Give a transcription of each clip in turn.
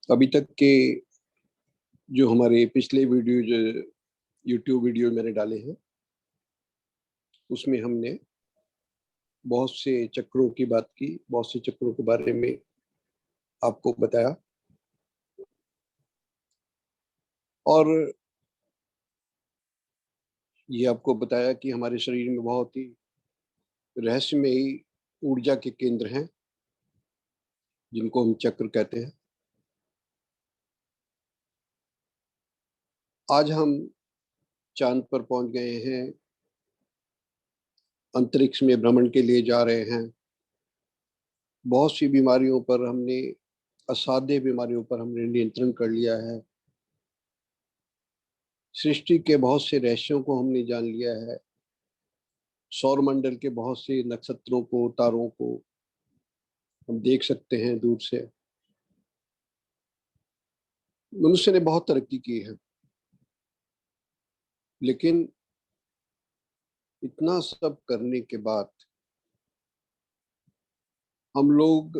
अभी तक के जो हमारे पिछले वीडियो जो यूट्यूब वीडियो मैंने डाले हैं उसमें हमने बहुत से चक्रों की बात की, बहुत से चक्रों के बारे में आपको बताया और ये आपको बताया कि हमारे शरीर में बहुत ही रहस्यमयी ऊर्जा के केंद्र हैं जिनको हम चक्र कहते हैं। आज हम चांद पर पहुंच गए हैं, अंतरिक्ष में भ्रमण के लिए जा रहे हैं। बहुत सी बीमारियों पर हमने असाध्य बीमारियों पर हमने नियंत्रण कर लिया है। सृष्टि के बहुत से रहस्यों को हमने जान लिया है। सौर मंडल के बहुत से नक्षत्रों को, तारों को हम देख सकते हैं दूर से। मनुष्य ने बहुत तरक्की की है, लेकिन इतना सब करने के बाद हम लोग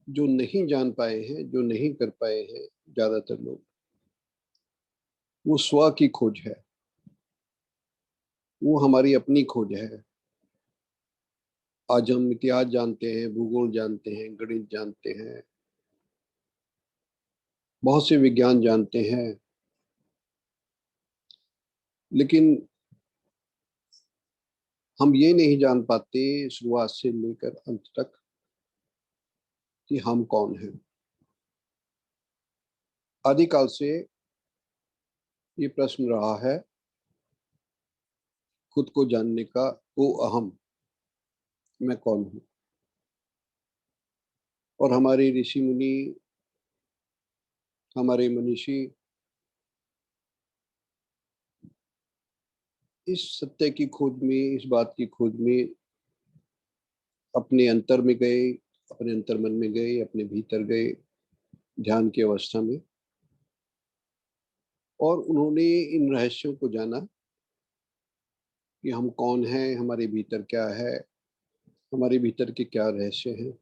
जो नहीं जान पाए हैं, जो नहीं कर पाए हैं, ज्यादातर लोग, वो स्व की खोज है। वो हमारी अपनी खोज है। आज हम इतिहास जानते हैं, भूगोल जानते हैं, गणित जानते हैं, बहुत से विज्ञान जानते हैं, लेकिन हम ये नहीं जान पाते शुरुआत से लेकर अंत तक कि हम कौन हैं। आदिकाल से ये प्रश्न रहा है खुद को जानने का, ओ अहम, मैं कौन हूं। और हमारे ऋषि मुनि, हमारे मनीषी इस सत्य की खोज में, इस बात की खोज में अपने अंतर में गए, अपने अंतर मन में गए, अपने भीतर गए ध्यान की अवस्था में, और उन्होंने इन रहस्यों को जाना कि हम कौन हैं, हमारे भीतर क्या है, हमारे भीतर के क्या रहस्य हैं।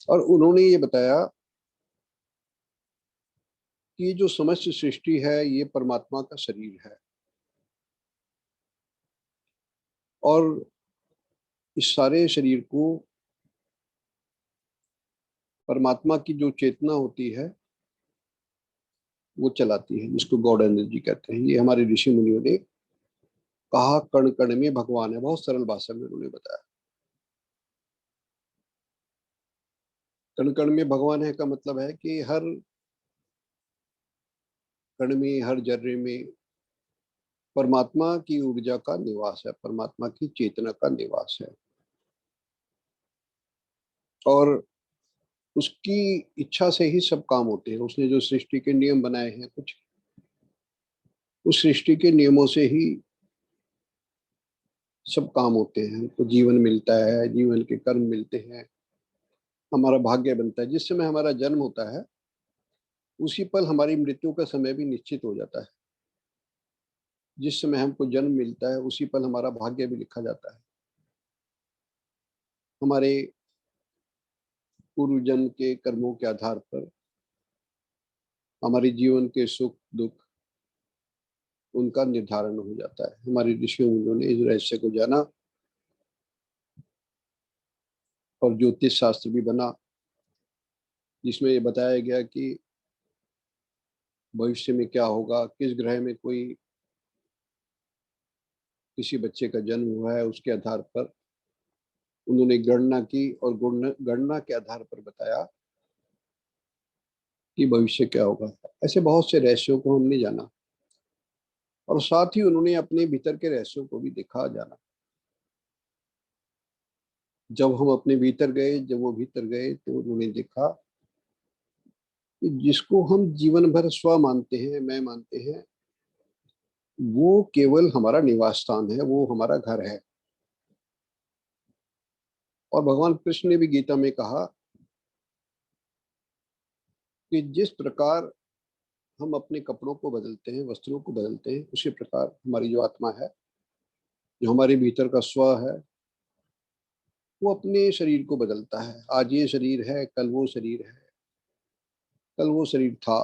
और उन्होंने ये बताया कि जो समस्त सृष्टि है ये परमात्मा का शरीर है, और इस सारे शरीर को परमात्मा की जो चेतना होती है वो चलाती है, जिसको गॉड एनर्जी कहते हैं। ये हमारे ऋषि मुनियों ने कहा, कण कण में भगवान है। बहुत सरल भाषा में उन्होंने बताया। कण कण में भगवान है का मतलब है कि हर कण में, हर जर्रे में परमात्मा की ऊर्जा का निवास है, परमात्मा की चेतना का निवास है। और उसकी इच्छा से ही सब काम होते हैं। उसने जो सृष्टि के नियम बनाए हैं कुछ, उस सृष्टि के नियमों से ही सब काम होते हैं। हमको जीवन मिलता है, जीवन के कर्म मिलते हैं, हमारा भाग्य बनता है। जिस समय हमारा जन्म होता है उसी पल हमारी मृत्यु का समय भी निश्चित हो जाता है। जिस समय हमको जन्म मिलता है उसी पल हमारा भाग्य भी लिखा जाता है। हमारे पूर्व जन्म के कर्मों के आधार पर हमारे जीवन के सुख दुख उनका निर्धारण हो जाता है। हमारे ऋषियों ने इस रहस्य को जाना और ज्योतिष शास्त्र भी बना, जिसमें ये बताया गया कि भविष्य में क्या होगा, किस ग्रह में कोई किसी बच्चे का जन्म हुआ है, उसके आधार पर उन्होंने गणना की और गणना के आधार पर बताया कि भविष्य क्या होगा। ऐसे बहुत से रहस्यों को हमने जाना, और साथ ही उन्होंने अपने भीतर के रहस्यों को भी देखा, जाना। जब हम अपने भीतर गए, जब वो भीतर गए, तो उन्होंने देखा कि जिसको हम जीवन भर स्व मानते हैं, मैं मानते हैं, वो केवल हमारा निवास स्थान है, वो हमारा घर है। और भगवान कृष्ण ने भी गीता में कहा कि जिस प्रकार हम अपने कपड़ों को बदलते हैं, वस्त्रों को बदलते हैं, उसी प्रकार हमारी जो आत्मा है, जो हमारे भीतर का स्व है, वो अपने शरीर को बदलता है। आज ये शरीर है, कल वो शरीर है, कल वो शरीर था।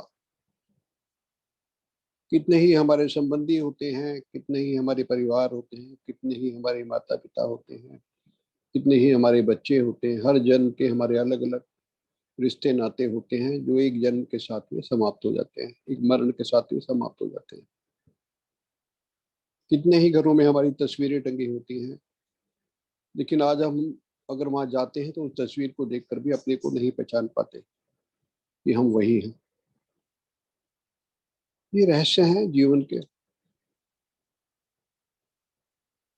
कितने ही हमारे संबंधी होते हैं, कितने ही हमारे परिवार होते हैं, कितने ही हमारे माता पिता होते हैं, कितने ही हमारे बच्चे होते हैं। हर जन्म के हमारे अलग अलग रिश्ते नाते होते हैं जो एक जन्म के साथ में समाप्त हो जाते हैं, एक मरण के साथ में समाप्त हो जाते हैं। कितने ही घरों में हमारी तस्वीरें टंगी होती हैं, लेकिन आज हम अगर वहां जाते हैं तो उस तस्वीर को देखकर भी अपने को नहीं पहचान पाते कि हम वही हैं। ये रहस्य हैं जीवन के।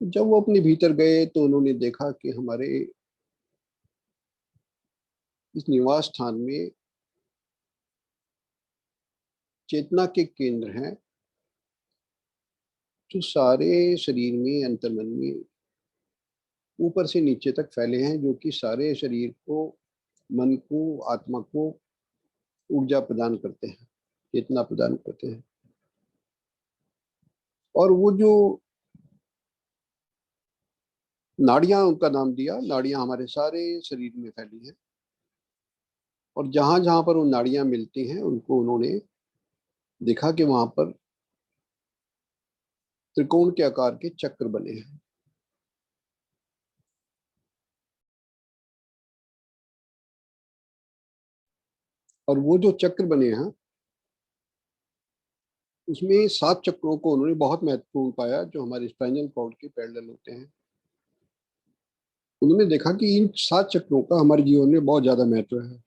जब वो अपने भीतर गए तो उन्होंने देखा कि हमारे इस निवास स्थान में चेतना के केंद्र हैं जो सारे शरीर में, अंतर्मन में, ऊपर से नीचे तक फैले हैं, जो कि सारे शरीर को, मन को, आत्मा को ऊर्जा प्रदान करते हैं, चेतना प्रदान करते हैं। और वो जो नाड़ियां, उनका नाम दिया, नाड़ियां हमारे सारे शरीर में फैली हैं। और जहां जहां पर वो नाड़ियां मिलती हैं उनको उन्होंने देखा कि वहां पर त्रिकोण के आकार के चक्र बने हैं। और वो जो चक्र बने हैं उसमें 7 चक्रों को उन्होंने बहुत महत्वपूर्ण पाया, जो हमारे स्पाइनल कॉर्ड के पैरेलल होते हैं। उन्होंने देखा कि इन 7 चक्रों का हमारे जीवन में बहुत ज्यादा महत्व है।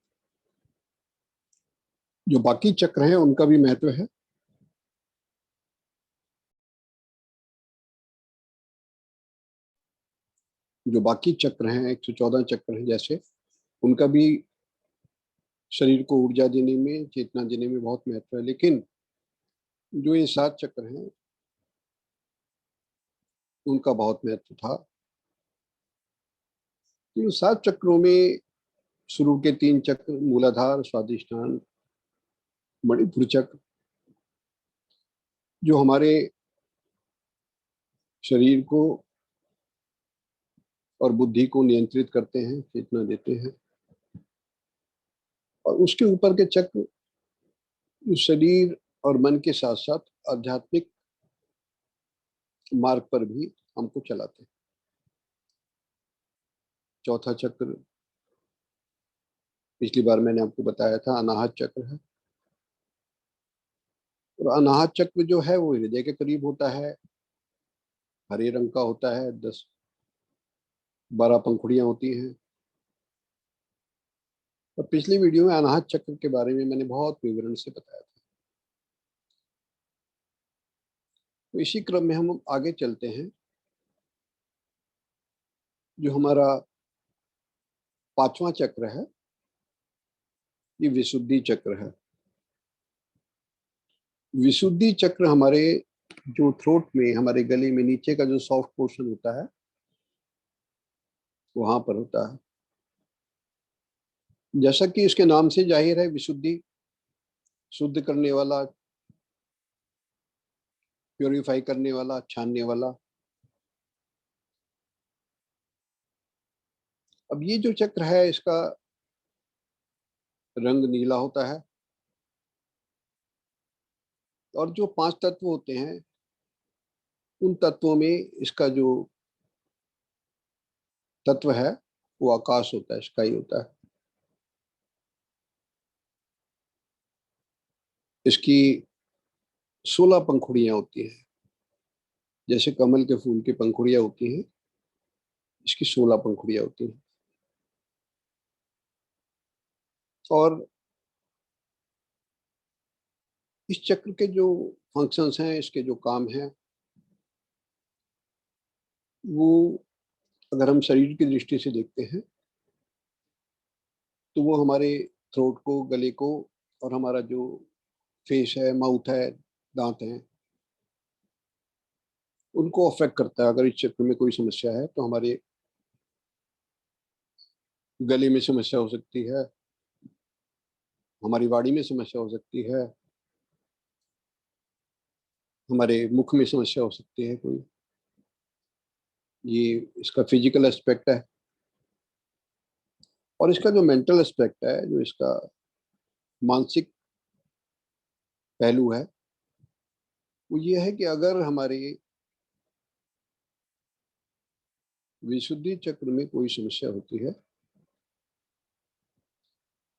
जो बाकी चक्र हैं उनका भी महत्व है। जो बाकी चक्र हैं, 114 चक्र हैं जैसे, उनका भी शरीर को ऊर्जा देने में, चेतना देने में बहुत महत्व है। लेकिन जो ये 7 चक्र हैं उनका बहुत महत्व था। इन 7 चक्रों में शुरू के 3 चक्र, मूलाधार, स्वादिष्ठान, मणिपुर चक्र, जो हमारे शरीर को और बुद्धि को नियंत्रित करते हैं, चेतना देते हैं। और उसके ऊपर के चक्र शरीर और मन के साथ साथ आध्यात्मिक मार्ग पर भी हमको चलाते हैं। चौथा चक्र पिछली बार मैंने आपको बताया था, अनाहत चक्र है। और अनाहत चक्र जो है वो हृदय के करीब होता है, हरे रंग का होता है, 10-12 पंखुड़ियां होती हैं। और पिछली वीडियो में अनाहत चक्र के बारे में मैंने बहुत विवरण से बताया था। तो इसी क्रम में हम आगे चलते हैं। जो हमारा 5वां चक्र है, ये विशुद्धि चक्र है। विशुद्धि चक्र हमारे जो थ्रोट में, हमारे गले में नीचे का जो सॉफ्ट पोर्शन होता है वहां पर होता है। जैसा कि इसके नाम से जाहिर है, विशुद्धि, शुद्ध करने वाला, प्योरीफाई करने वाला, छानने वाला। अब ये जो चक्र है इसका रंग नीला होता है। और जो 5 तत्व होते हैं उन तत्वों में इसका जो तत्व है वो आकाश होता है, स्काई होता है। इसकी 16 पंखुड़ियां होती हैं। जैसे कमल के फूल की पंखुड़ियां होती हैं, इसकी 16 पंखुड़ियां होती हैं। और इस चक्र के जो फंक्शंस हैं, इसके जो काम हैं, वो अगर हम शरीर की दृष्टि से देखते हैं तो वो हमारे थ्रोट को, गले को, और हमारा जो फेस है, माउथ है, दांत हैं, उनको अफेक्ट करता है। अगर इस चक्र में कोई समस्या है तो हमारे गले में समस्या हो सकती है, हमारी वाणी में समस्या हो सकती है, हमारे मुख में समस्या हो सकती है कोई। ये इसका फिजिकल एस्पेक्ट है। और इसका जो मेंटल एस्पेक्ट है, जो इसका मानसिक पहलू है वो ये है कि अगर हमारे विशुद्धि चक्र में कोई समस्या होती है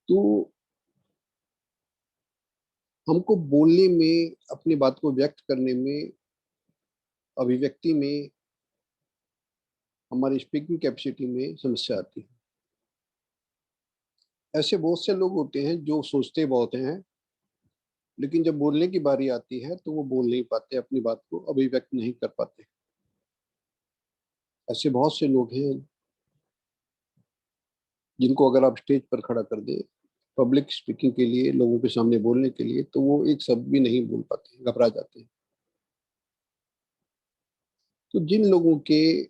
तो हमको बोलने में, अपनी बात को व्यक्त करने में, अभिव्यक्ति में, हमारी स्पीकिंग कैपेसिटी में समस्या आती है। ऐसे बहुत से लोग होते हैं जो सोचते बहुत हैं, लेकिन जब बोलने की बारी आती है तो वो बोल नहीं पाते, अपनी बात को अभिव्यक्त नहीं कर पाते। ऐसे बहुत से लोग हैं जिनको अगर आप स्टेज पर खड़ा कर दे पब्लिक स्पीकिंग के लिए, लोगों के सामने बोलने के लिए, तो वो एक शब्द भी नहीं बोल पाते, घबरा जाते हैं। तो जिन लोगों के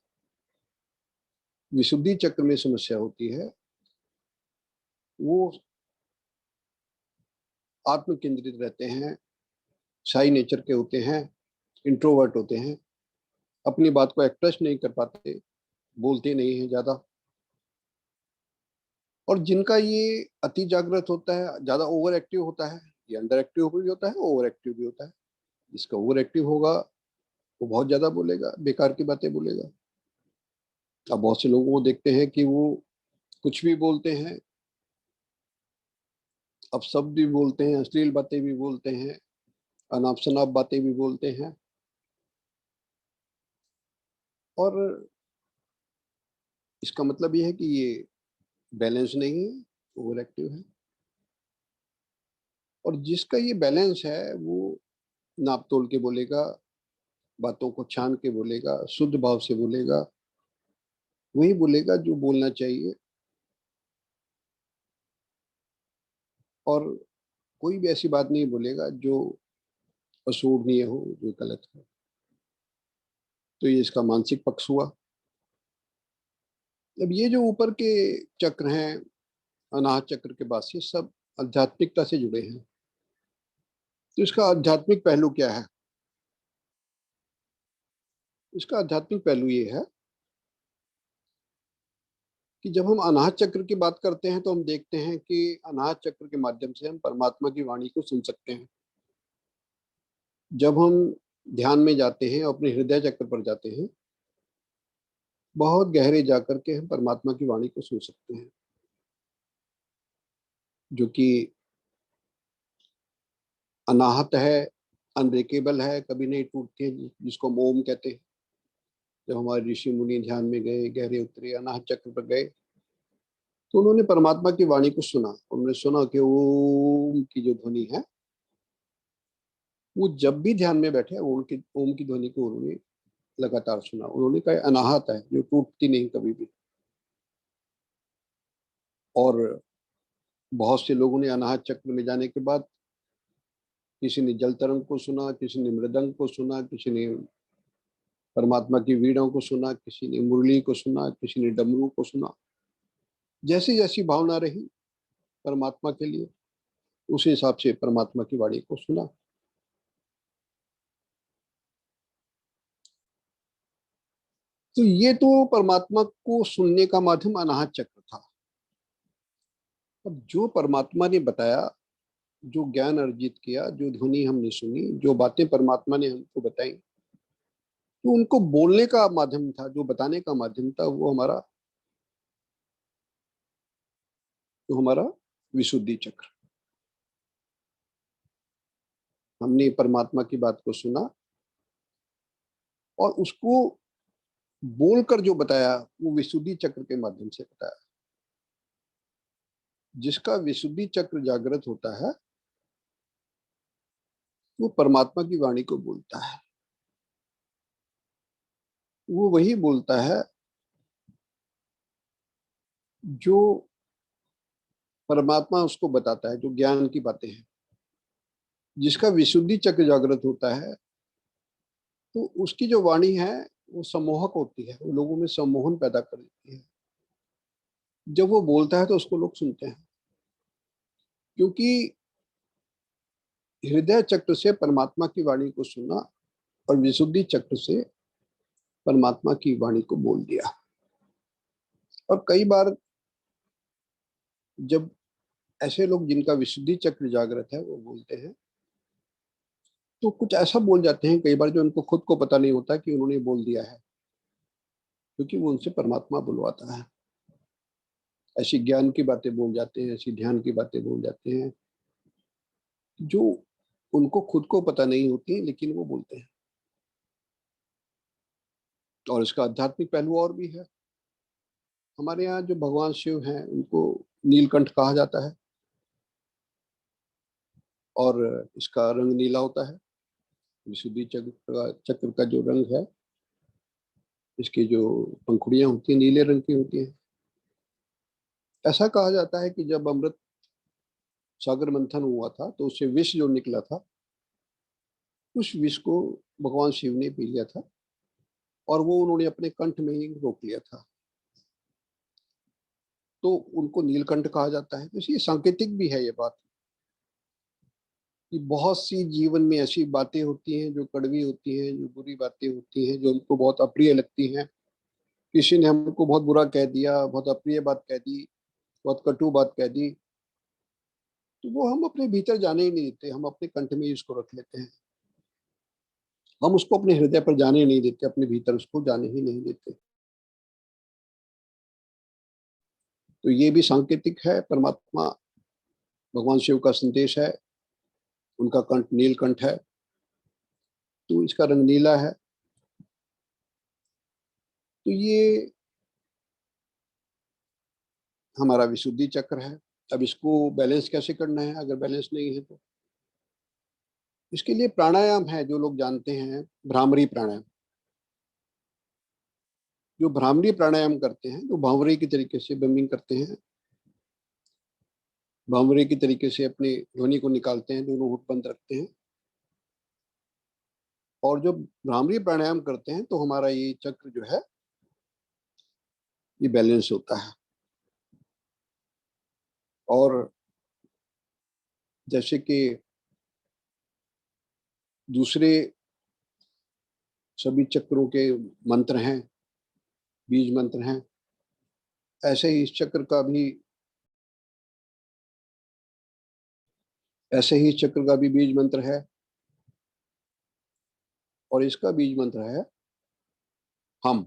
विशुद्धि चक्र में समस्या होती है वो आत्म केंद्रित रहते हैं, शाई नेचर के होते हैं, इंट्रोवर्ट होते हैं, अपनी बात को एक्सप्रेस नहीं कर पाते, बोलते नहीं है ज्यादा। और जिनका ये अति जागृत होता है, ज्यादा ओवर एक्टिव होता है, ये अंडर एक्टिव भी होता है, ओवर एक्टिव भी होता है। जिसका ओवर एक्टिव होगा वो बहुत ज्यादा बोलेगा, बेकार की बातें बोलेगा। अब बहुत से लोगों को देखते हैं कि वो कुछ भी बोलते हैं, अब शब्द भी बोलते हैं, अश्लील बातें भी बोलते हैं, अनाप शनाप बातें भी बोलते हैं, और इसका मतलब ये है कि ये बैलेंस नहीं है, ओवर एक्टिव है। और जिसका ये बैलेंस है वो नाप तोल के बोलेगा, बातों को छान के बोलेगा, शुद्ध भाव से बोलेगा, वही बोलेगा जो बोलना चाहिए। और कोई भी ऐसी बात नहीं बोलेगा जो अशोभनीय हो, जो गलत हो। तो ये इसका मानसिक पक्ष हुआ। अब ये जो ऊपर के चक्र हैं, अनाहत चक्र के बाद से सब आध्यात्मिकता से जुड़े हैं। तो इसका आध्यात्मिक पहलू क्या है? इसका आध्यात्मिक पहलू ये है कि जब हम अनाहत चक्र की बात करते हैं तो हम देखते हैं कि अनाहत चक्र के माध्यम से हम परमात्मा की वाणी को सुन सकते हैं। जब हम ध्यान में जाते हैं, अपने हृदय चक्र पर जाते हैं, बहुत गहरे जाकर के हम परमात्मा की वाणी को सुन सकते हैं, जो कि अनाहत है, अनब्रेकेबल है, कभी नहीं टूटती है, जिसको हम ओम कहते हैं। जब हमारे ऋषि मुनि ध्यान में गए, गहरे उतरे, अनाहत चक्र पर गए, तो उन्होंने परमात्मा की वाणी को सुना। उन्होंने सुना कि ओम की जो ध्वनि है, वो जब भी ध्यान में बैठे ओम की ध्वनि को उन्होंने लगातार सुना। उन्होंने कहा अनाहत है, जो टूटती नहीं कभी भी। और बहुत से लोगों ने अनाहत चक्र में जाने के बाद, किसी ने जल तरंग को सुना, किसी ने मृदंग को सुना, किसी ने परमात्मा की वीणा को सुना, किसी ने मुरली को सुना, किसी ने डमरू को सुना। जैसी जैसी भावना रही परमात्मा के लिए, उस हिसाब से परमात्मा की वाणी को सुना। तो ये तो परमात्मा को सुनने का माध्यम अनाहत चक्र था। अब जो परमात्मा ने बताया, जो ज्ञान अर्जित किया, जो ध्वनि हमने सुनी, जो बातें परमात्मा ने हमको बताई, तो उनको बोलने का माध्यम था, जो बताने का माध्यम था, वो हमारा विशुद्धि चक्र। हमने परमात्मा की बात को सुना और उसको बोलकर जो बताया वो विशुद्धि चक्र के माध्यम से बताया। जिसका विशुद्धि चक्र जागृत होता है वो परमात्मा की वाणी को बोलता है। वो वही बोलता है जो परमात्मा उसको बताता है, जो ज्ञान की बातें हैं। जिसका विशुद्धि चक्र जागृत होता है तो उसकी जो वाणी है वो सम्मोहक होती है, वो लोगों में सम्मोहन पैदा कर देती है। जब वो बोलता है तो उसको लोग सुनते हैं, क्योंकि हृदय चक्र से परमात्मा की वाणी को सुना और विशुद्धि चक्र से परमात्मा की वाणी को बोल दिया। और कई बार जब ऐसे लोग जिनका विशुद्धि चक्र जागृत है वो बोलते हैं, तो कुछ ऐसा बोल जाते हैं कई बार जो उनको खुद को पता नहीं होता कि उन्होंने बोल दिया है, क्योंकि वो उनसे परमात्मा बुलवाता है। ऐसी ज्ञान की बातें बोल जाते हैं, ऐसी ध्यान की बातें बोल जाते हैं जो उनको खुद को पता नहीं होती, लेकिन वो बोलते हैं। और इसका आध्यात्मिक पहलू और भी है। हमारे यहाँ जो भगवान शिव हैं उनको नीलकंठ कहा जाता है, और इसका रंग नीला होता है। विशुद्धि चक्र का जो रंग है, इसकी जो पंखुड़ियां होती हैं नीले रंग की होती हैं। ऐसा कहा जाता है कि जब अमृत सागर मंथन हुआ था तो उससे विष जो निकला था, उस विष को भगवान शिव ने पी लिया था, और वो उन्होंने अपने कंठ में ही रोक लिया था। तो उनको नीलकंठ कहा जाता है। तो ये सांकेतिक भी है ये बात, कि बहुत सी जीवन में ऐसी बातें होती हैं जो कड़वी होती हैं, जो बुरी बातें होती हैं, जो हमको बहुत अप्रिय लगती हैं। किसी ने हमको बहुत बुरा कह दिया, बहुत अप्रिय बात कह दी, बहुत कटु बात कह दी, तो वो हम अपने भीतर जाने ही नहीं देते, हम अपने कंठ में ही उसको रख लेते हैं। हम उसको अपने हृदय पर जाने ही नहीं देते, अपने भीतर उसको जाने ही नहीं देते। तो ये भी सांकेतिक है। परमात्मा भगवान शिव का संदेश है। उनका कंठ नीलकंठ है, तो इसका रंग नीला है। तो ये हमारा विशुद्धि चक्र है। अब इसको बैलेंस कैसे करना है, अगर बैलेंस नहीं है तो इसके लिए प्राणायाम है, जो लोग जानते हैं, भ्रामरी प्राणायाम। जो भ्रामरी प्राणायाम करते हैं, जो भांवरे की तरीके से ब्रह्मिंग करते हैं, भांवरे की तरीके से अपनी ध्वनि को निकालते हैं, दोनों होठ बंद रखते हैं, और जो भ्रामरी प्राणायाम करते हैं, तो हमारा ये चक्र जो है ये बैलेंस होता है। और जैसे कि दूसरे सभी चक्रों के मंत्र हैं, बीज मंत्र हैं, ऐसे ही इस चक्र का भी बीज मंत्र है। और इसका बीज मंत्र है हम।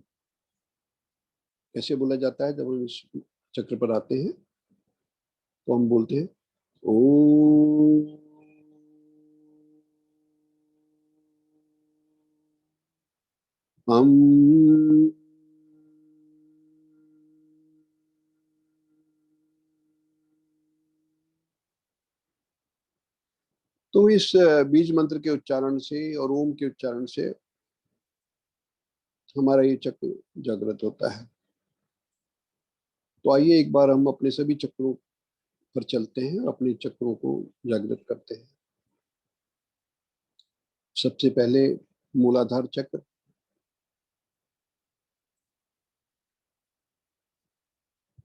कैसे बोला जाता है, जब हम इस चक्र पर आते हैं तो हम बोलते हैं ओम हम। तो इस बीज मंत्र के उच्चारण से और ओम के उच्चारण से हमारा ये चक्र जागृत होता है। तो आइए एक बार हम अपने सभी चक्रों पर चलते हैं और अपने चक्रों को जागृत करते हैं। सबसे पहले मूलाधार चक्र,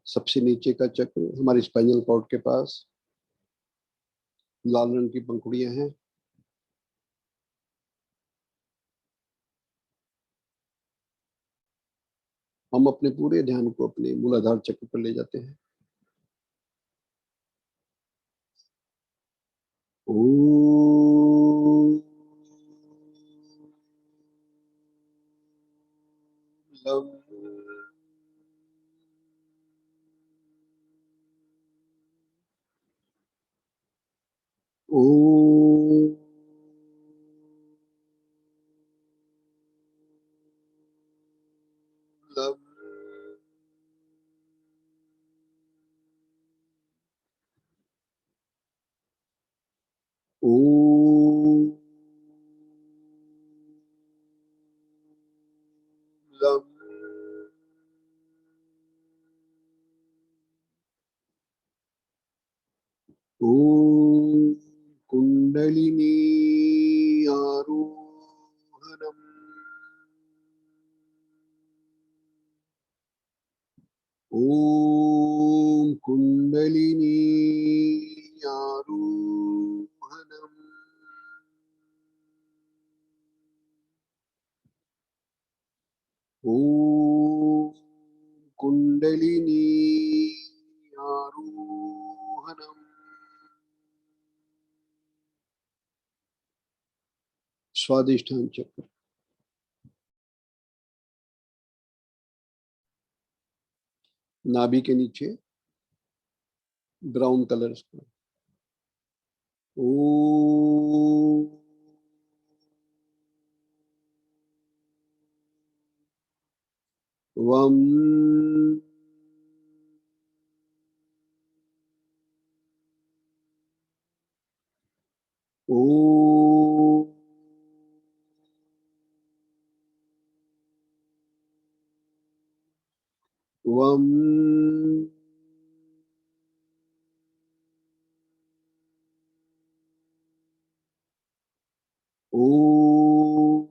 सबसे नीचे का चक्र हमारे स्पाइनल कॉर्ड के पास, लाल रंग की पंखुड़ियां हैं। हम अपने पूरे ध्यान को अपने मूलाधार चक्र पर ले जाते हैं। ओम लम। ओम लम। ओम लम। ओम कुंडलिनी आरोहणम। ओम कुंडलिनी आरोहणम। ओम कुंडलिनी आरोहणम। स्वादिष्ठान चक्र, नाभि के नीचे ब्राउन कलर का। ओम वम ओम वम ओम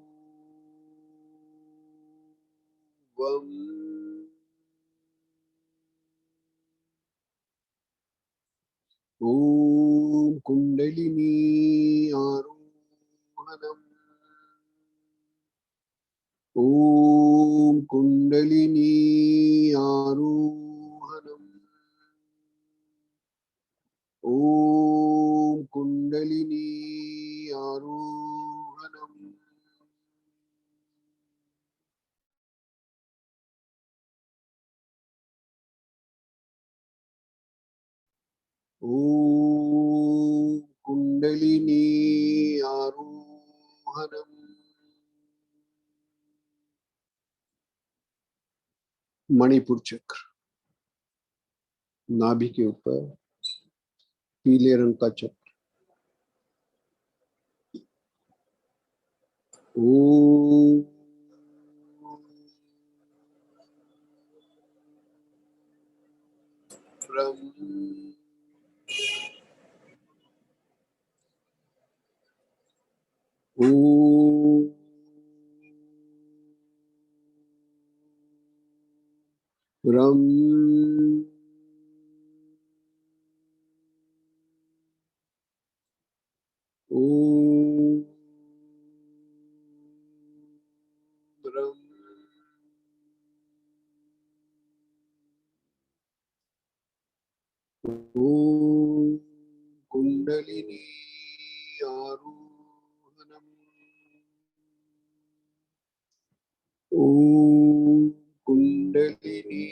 वम ओम कुंडलिनी आरोहणम। ओम कुंडलिनी आरोहणम। ओम कुंडलिनी आरोहणम। ओम कुंडलिनी आरोहणम। मणिपुर चक्र, नाभि के ऊपर पीले रंग का चक्र। ओम ब्रह्म ओम ब्रह्म ओम ब्रह्म ओम कुंडलिनी आरोहणम। ओम कुंडलिनी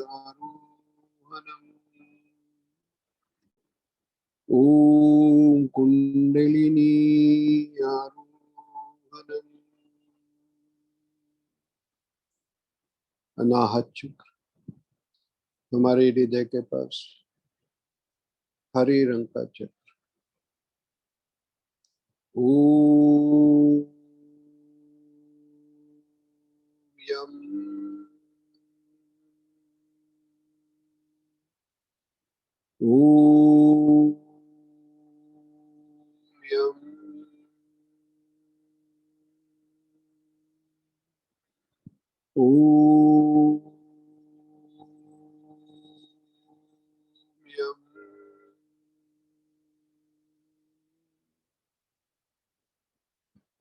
आरोहणम। ओम कुंडलिनी आरोहणम। अनाहत चक्र, हमारे हृदय के पास हरे रंग का चक्र। ओम यम ओम यम ओम यम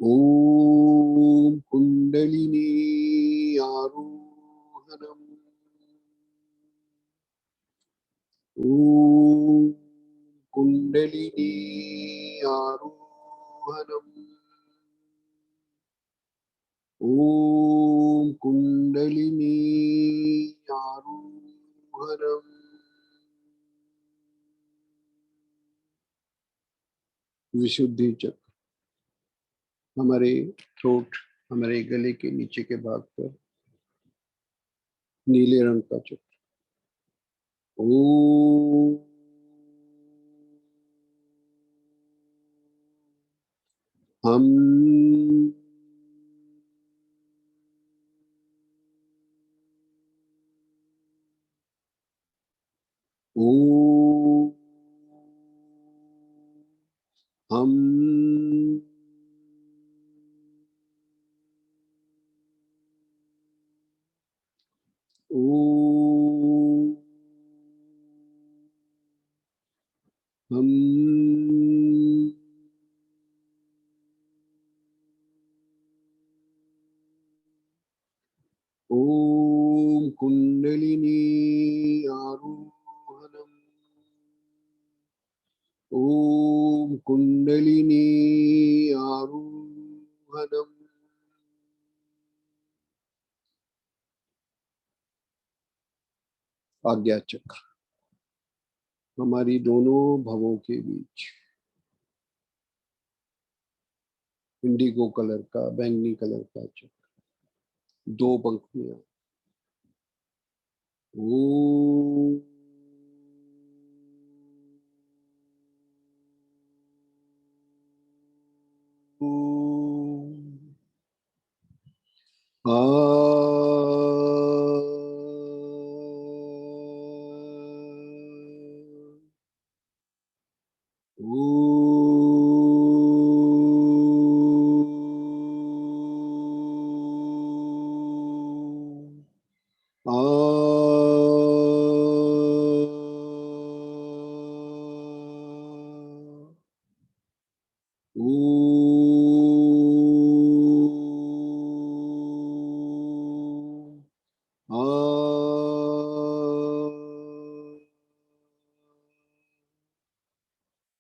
ओम कुंडलिनी आरोहणम। ओम कुंडलिनी आरोहणम। ओम कुंडलिनी आरोहणम। विशुद्धि चक्र, हमारे थ्रोट, हमारे गले के नीचे के भाग पर नीले रंग का चक्र। ओम हम ओम हम ओम हम ओम कुंडलिनी आरोहणम। ओम कुंडलिनी आरोहणम। आज्ञा चक्र हमारी दोनों भवों के बीच इंडिगो कलर का, बैंगनी कलर का चक्र, दो पंखुड़ियां। ओ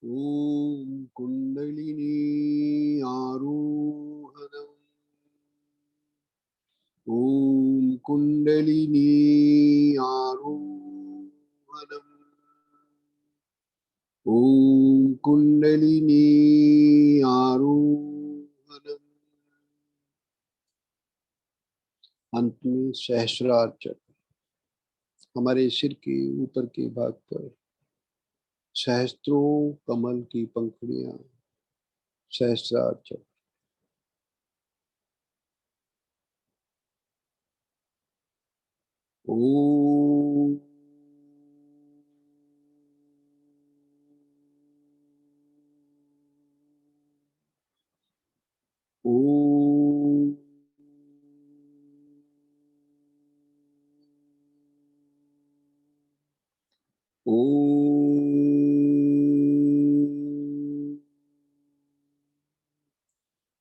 ॐ कुण्डलिनी आरोहणम् ॐ कुण्डलिनी आरोहणम् ॐ कुण्डलिनी आरोहणम्। अंत में सहस्रार चक्र हमारे सिर के ऊपर के भाग पर सहस्त्रों कमल की पंखुड़ियां, सहस्रार चक्र। ओम ओम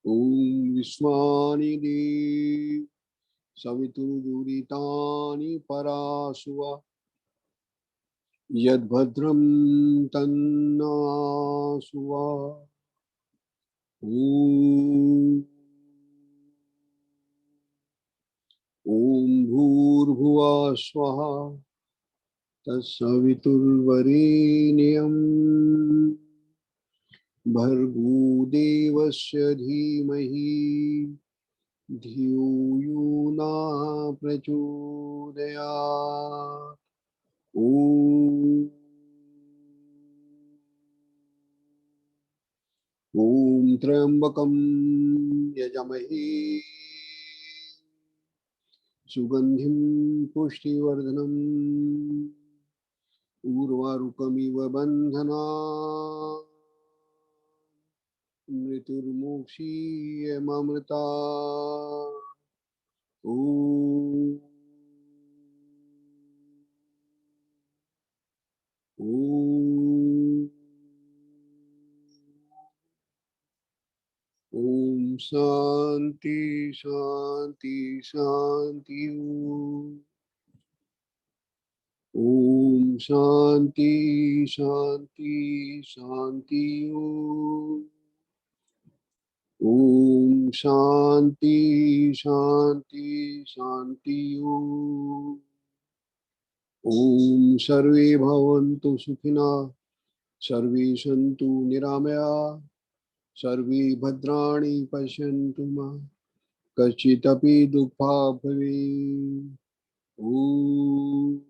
ओम विश्वानि देव सवितुर्दुरितानि पराशुवा यद्भद्रं तन्नाशुवा। ओम ओम भूर्भुवः स्वः तत्सवितुर्वरेण्यं भर्गो देवस्य धीमहि धियो यो न प्रचोदयात्। ओम ओम त्र्यंबकं यजामहे सुगंधिं पुष्टिवर्धनम् उर्वारुकमिव बन्धनात् मृत्युर्मुक्षीयमामृतात्। ओम ओम ओम शांति शांति शांति। ओम शांति शांति शांति। ओम शांति शांति शांति। ओम सर्वे भवन्तु सुखिनः, सर्वे सन्तु निरामयाः, सर्वे भद्राणि पश्यन्तु मा कश्चिदपि दुःखभाग् भवेत्। ओम